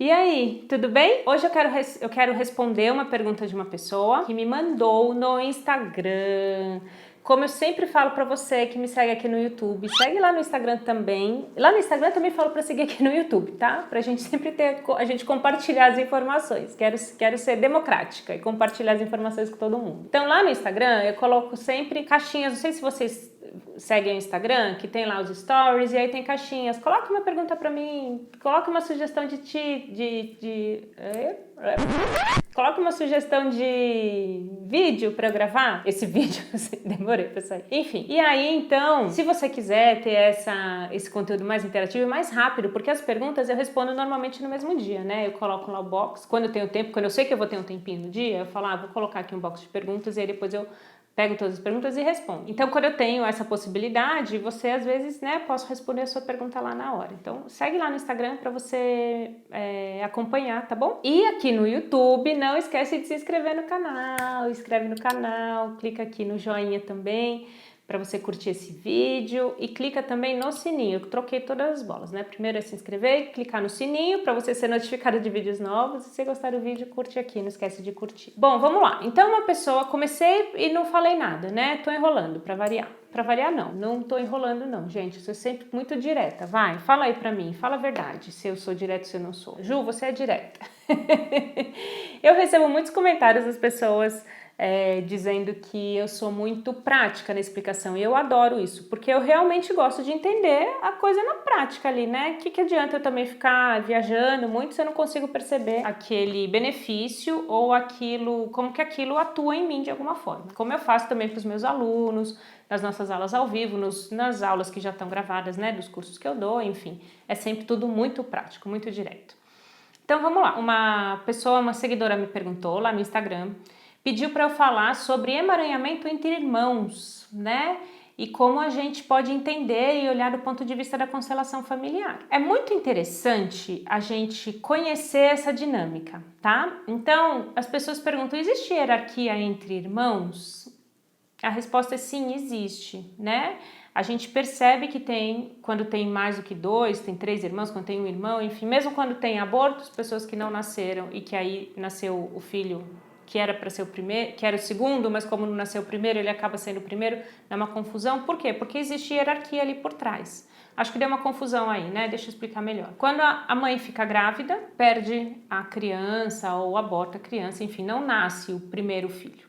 E aí, tudo bem? Hoje eu quero responder uma pergunta de uma pessoa que me mandou no Instagram. Como eu sempre falo pra você que me segue aqui no YouTube, segue lá no Instagram também. Lá no Instagram também falo pra seguir aqui no YouTube, tá? Pra gente sempre a gente compartilhar as informações. Quero ser democrática e compartilhar as informações com todo mundo. Então lá no Instagram eu coloco sempre caixinhas, não sei se vocês seguem o Instagram, que tem lá os stories, e aí tem caixinhas. Coloque uma pergunta pra mim, coloque uma sugestão coloque uma sugestão de vídeo pra eu gravar. Esse vídeo, demorei pra sair. Enfim, e aí então, se você quiser ter esse conteúdo mais interativo e mais rápido, porque as perguntas eu respondo normalmente no mesmo dia, né? Eu coloco lá o box, quando eu tenho tempo, quando eu sei que eu vou ter um tempinho no dia, eu falo, vou colocar aqui um box de perguntas e aí depois eu pego todas as perguntas e respondo. Então, quando eu tenho essa possibilidade, você às vezes, né, posso responder a sua pergunta lá na hora. Então, segue lá no Instagram para você acompanhar, tá bom? E aqui no YouTube, não esquece de se inscrever no canal, inscreve no canal, clica aqui no joinha também para você curtir esse vídeo e clica também no sininho. Eu troquei todas as bolas, né? Primeiro é se inscrever, clicar no sininho para você ser notificado de vídeos novos. Se você gostar do vídeo, curte aqui, não esquece de curtir. Bom, vamos lá. Então, uma pessoa, comecei e não falei nada, né? Tô enrolando para variar. Para variar, não tô enrolando não, gente. Eu sou sempre muito direta. Vai, fala aí pra mim, fala a verdade, se eu sou direta, se eu não sou. Ju, você é direta. Eu recebo muitos comentários das pessoas dizendo que eu sou muito prática na explicação, e eu adoro isso, porque eu realmente gosto de entender a coisa na prática ali, né? O que adianta eu também ficar viajando muito se eu não consigo perceber aquele benefício ou aquilo, como que aquilo atua em mim de alguma forma. Como eu faço também para os meus alunos, nas nossas aulas ao vivo, nas aulas que já estão gravadas, né, dos cursos que eu dou, enfim, é sempre tudo muito prático, muito direto. Então vamos lá, uma seguidora me perguntou lá no Instagram, pediu para eu falar sobre emaranhamento entre irmãos, né? E como a gente pode entender e olhar do ponto de vista da constelação familiar. É muito interessante a gente conhecer essa dinâmica, tá? Então, as pessoas perguntam, existe hierarquia entre irmãos? A resposta é sim, existe, né? A gente percebe que quando tem mais do que dois, tem 3 irmãos, quando tem um irmão, enfim, mesmo quando tem abortos, pessoas que não nasceram e que aí nasceu o filho que era para ser o primeiro, que era o segundo, mas como não nasceu o primeiro, ele acaba sendo o primeiro, dá uma confusão. Por quê? Porque existe hierarquia ali por trás. Acho que deu uma confusão aí, né? Deixa eu explicar melhor. Quando a mãe fica grávida, perde a criança ou aborta a criança, enfim, não nasce o primeiro filho.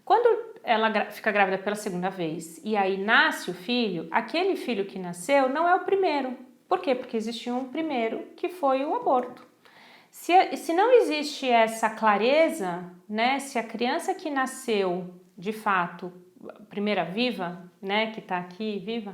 Quando ela fica grávida pela segunda vez e aí nasce o filho, aquele filho que nasceu não é o primeiro. Por quê? Porque existe um primeiro que foi o aborto. Se não existe essa clareza, né, se a criança que nasceu, de fato, primeira viva, né, que está aqui viva,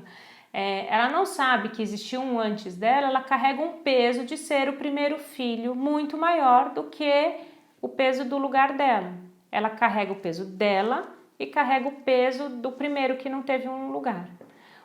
ela não sabe que existiu um antes dela, ela carrega um peso de ser o primeiro filho muito maior do que o peso do lugar dela. Ela carrega o peso dela e carrega o peso do primeiro que não teve um lugar.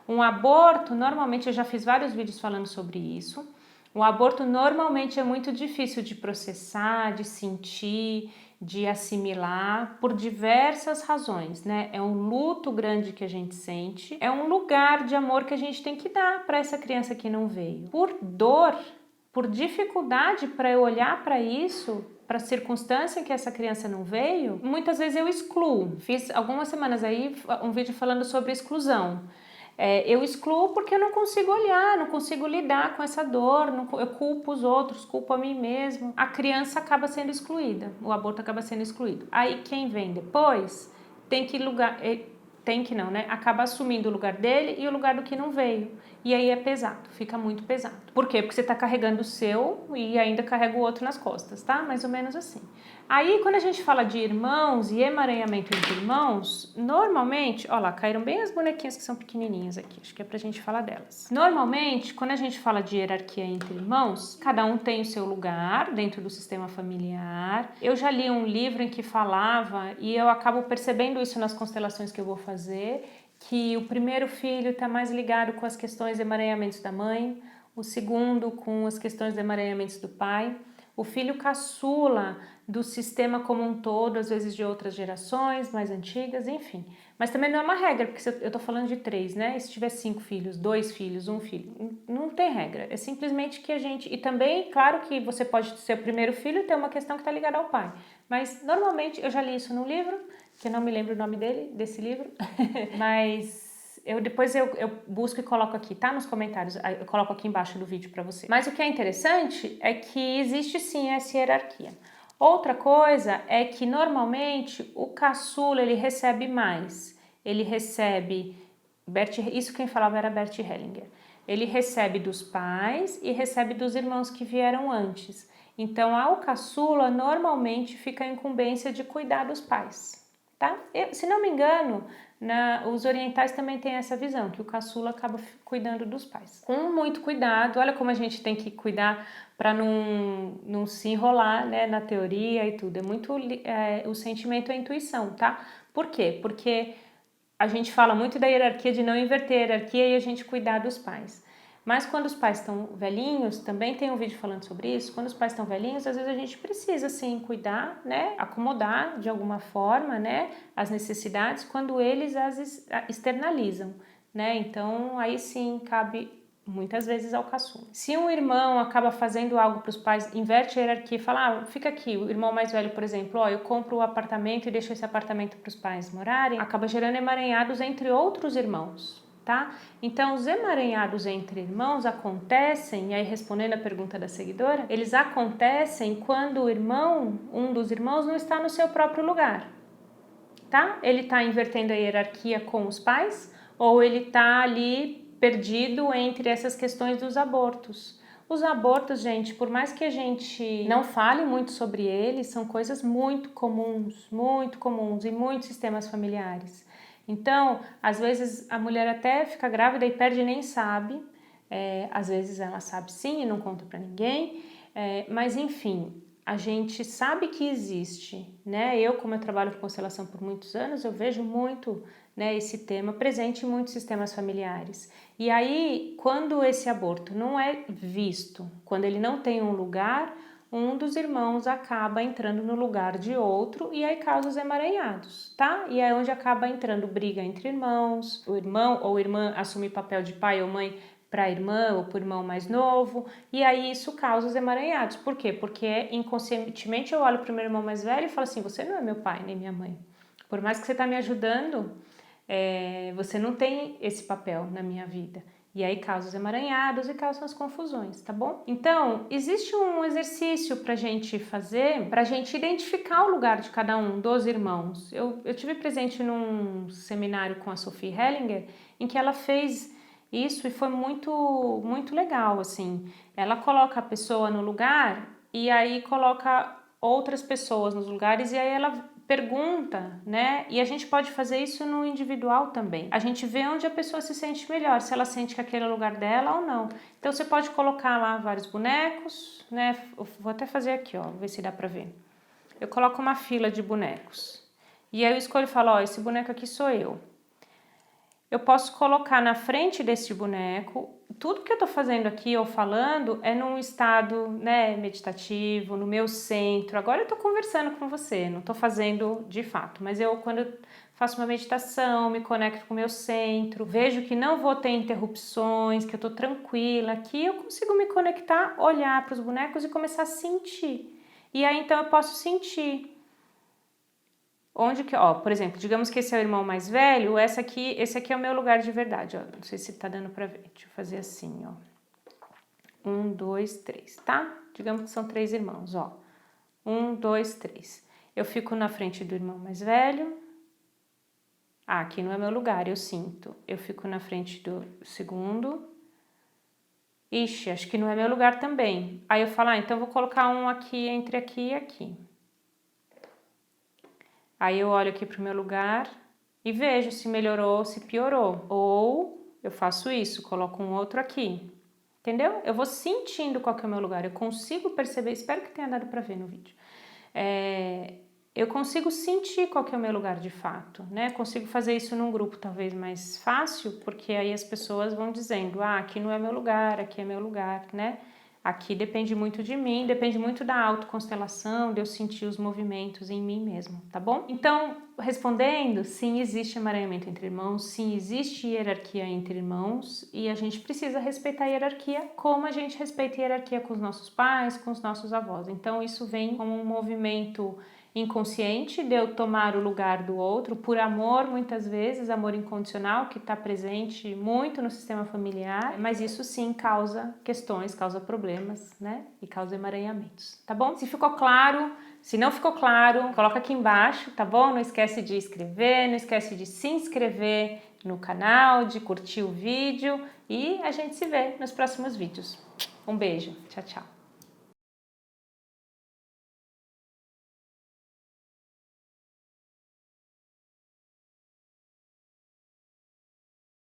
Um aborto, normalmente, eu já fiz vários vídeos falando sobre isso, o aborto normalmente é muito difícil de processar, de sentir, de assimilar, por diversas razões, né? É um luto grande que a gente sente, é um lugar de amor que a gente tem que dar para essa criança que não veio. Por dor, por dificuldade para eu olhar para isso, para a circunstância que essa criança não veio, muitas vezes eu excluo. Fiz algumas semanas aí um vídeo falando sobre exclusão. Eu excluo porque eu não consigo olhar, não consigo lidar com essa dor, eu culpo os outros, culpo a mim mesmo. A criança acaba sendo excluída, o aborto acaba sendo excluído. Aí quem vem depois acaba assumindo o lugar dele e o lugar do que não veio. E aí é pesado, fica muito pesado. Por quê? Porque você está carregando o seu e ainda carrega o outro nas costas, tá? Mais ou menos assim. Aí, quando a gente fala de irmãos e emaranhamento entre irmãos, normalmente, ó lá, caíram bem as bonequinhas que são pequenininhas aqui, acho que é pra gente falar delas. Normalmente, quando a gente fala de hierarquia entre irmãos, cada um tem o seu lugar dentro do sistema familiar. Eu já li um livro em que falava, e eu acabo percebendo isso nas constelações que eu vou fazer, que o primeiro filho está mais ligado com as questões de emaranhamentos da mãe, o segundo com as questões de emaranhamentos do pai, o filho caçula do sistema como um todo, às vezes de outras gerações mais antigas, enfim. Mas também não é uma regra, porque eu tô falando de 3, né? E se tiver 5 filhos, 2 filhos, 1 filho, não tem regra. É simplesmente que a gente... E também, claro que você pode ser o primeiro filho e ter uma questão que está ligada ao pai. Mas, normalmente, eu já li isso num livro, que eu não me lembro o nome desse livro, mas... Depois eu busco e coloco aqui, tá? Nos comentários, eu coloco aqui embaixo do vídeo para você. Mas o que é interessante é que existe sim essa hierarquia. Outra coisa é que normalmente o caçula ele recebe mais. Ele recebe, isso quem falava era Bert Hellinger. Ele recebe dos pais e recebe dos irmãos que vieram antes. Então ao caçula normalmente fica a incumbência de cuidar dos pais. Tá? Se não me engano, os orientais também têm essa visão, que o caçula acaba cuidando dos pais. Com muito cuidado, olha como a gente tem que cuidar para não se enrolar, né, na teoria e tudo. É muito o sentimento e a intuição, tá? Por quê? Porque a gente fala muito da hierarquia, de não inverter a hierarquia e a gente cuidar dos pais. Mas quando os pais estão velhinhos, também tem um vídeo falando sobre isso, quando os pais estão velhinhos, às vezes a gente precisa sim cuidar, né, acomodar de alguma forma, né, as necessidades quando eles as externalizam, né, então aí sim cabe muitas vezes ao caçula. Se um irmão acaba fazendo algo para os pais, inverte a hierarquia e fala, fica aqui, o irmão mais velho, por exemplo, eu compro o apartamento e deixo esse apartamento para os pais morarem, acaba gerando emaranhados entre outros irmãos. Tá? Então, os emaranhados entre irmãos acontecem, e aí respondendo a pergunta da seguidora, eles acontecem quando um dos irmãos não está no seu próprio lugar, tá? Ele está invertendo a hierarquia com os pais ou ele está ali perdido entre essas questões dos abortos. Os abortos, gente, por mais que a gente não fale muito sobre eles, são coisas muito comuns em muitos sistemas familiares. Então, às vezes a mulher até fica grávida e perde e nem sabe, às vezes ela sabe sim e não conta para ninguém, mas enfim, a gente sabe que existe, né? Como eu trabalho com constelação por muitos anos, eu vejo muito, né, esse tema presente em muitos sistemas familiares. E aí, quando esse aborto não é visto, quando ele não tem um lugar, um dos irmãos acaba entrando no lugar de outro e aí causa os emaranhados, tá? E é onde acaba entrando briga entre irmãos, o irmão ou irmã assume papel de pai ou mãe para a irmã ou para o irmão mais novo, e aí isso causa os emaranhados. Por quê? Porque inconscientemente eu olho para o meu irmão mais velho e falo assim, você não é meu pai nem minha mãe. Por mais que você está me ajudando, você não tem esse papel na minha vida. E aí causa os emaranhados e causa as confusões, tá bom? Então, existe um exercício pra gente fazer, pra gente identificar o lugar de cada um dos irmãos. Eu tive presente num seminário com a Sophie Hellinger, em que ela fez isso e foi muito, muito legal, assim. Ela coloca a pessoa no lugar e aí coloca outras pessoas nos lugares e aí ela pergunta, né? E a gente pode fazer isso no individual também. A gente vê onde a pessoa se sente melhor, se ela sente que aquele é o lugar dela ou não. Então você pode colocar lá vários bonecos, né? Eu vou até fazer aqui, ó, ver se dá pra ver. Eu coloco uma fila de bonecos. E aí eu escolho e falo, ó, esse boneco aqui sou eu. Eu posso colocar na frente desse boneco, tudo que eu tô fazendo aqui ou falando é num estado, né, meditativo, no meu centro. Agora eu tô conversando com você, não tô fazendo de fato, mas quando eu faço uma meditação, me conecto com o meu centro, vejo que não vou ter interrupções, que eu tô tranquila aqui, eu consigo me conectar, olhar para os bonecos e começar a sentir. E aí então eu posso sentir. Onde que, ó, por exemplo, digamos que esse é o irmão mais velho, esse aqui é o meu lugar de verdade, ó. Não sei se tá dando pra ver. Deixa eu fazer assim, ó. 1, 2, 3, tá? Digamos que são 3 irmãos, ó. 1, 2, 3. Eu fico na frente do irmão mais velho. Ah, aqui não é meu lugar, eu sinto. Eu fico na frente do segundo. Ixi, acho que não é meu lugar também. Aí eu falo, então eu vou colocar um aqui, entre aqui e aqui. Aí eu olho aqui pro meu lugar e vejo se melhorou ou se piorou. Ou eu faço isso, coloco um outro aqui. Entendeu? Eu vou sentindo qual que é o meu lugar. Eu consigo perceber, espero que tenha dado pra ver no vídeo. Eu consigo sentir qual que é o meu lugar de fato, né? Consigo fazer isso num grupo talvez mais fácil, porque aí as pessoas vão dizendo, aqui não é meu lugar, aqui é meu lugar, né? Aqui depende muito de mim, depende muito da autoconstelação, de eu sentir os movimentos em mim mesmo, tá bom? Então, respondendo, sim, existe emaranhamento entre irmãos, sim, existe hierarquia entre irmãos e a gente precisa respeitar a hierarquia como a gente respeita a hierarquia com os nossos pais, com os nossos avós. Então, isso vem como um movimento inconsciente de eu tomar o lugar do outro por amor, muitas vezes, amor incondicional, que está presente muito no sistema familiar, mas isso sim causa questões, causa problemas, né? E causa emaranhamentos, tá bom? Se ficou claro, se não ficou claro, coloca aqui embaixo, tá bom? Não esquece de escrever, não esquece de se inscrever no canal, de curtir o vídeo e a gente se vê nos próximos vídeos. Um beijo, tchau, tchau!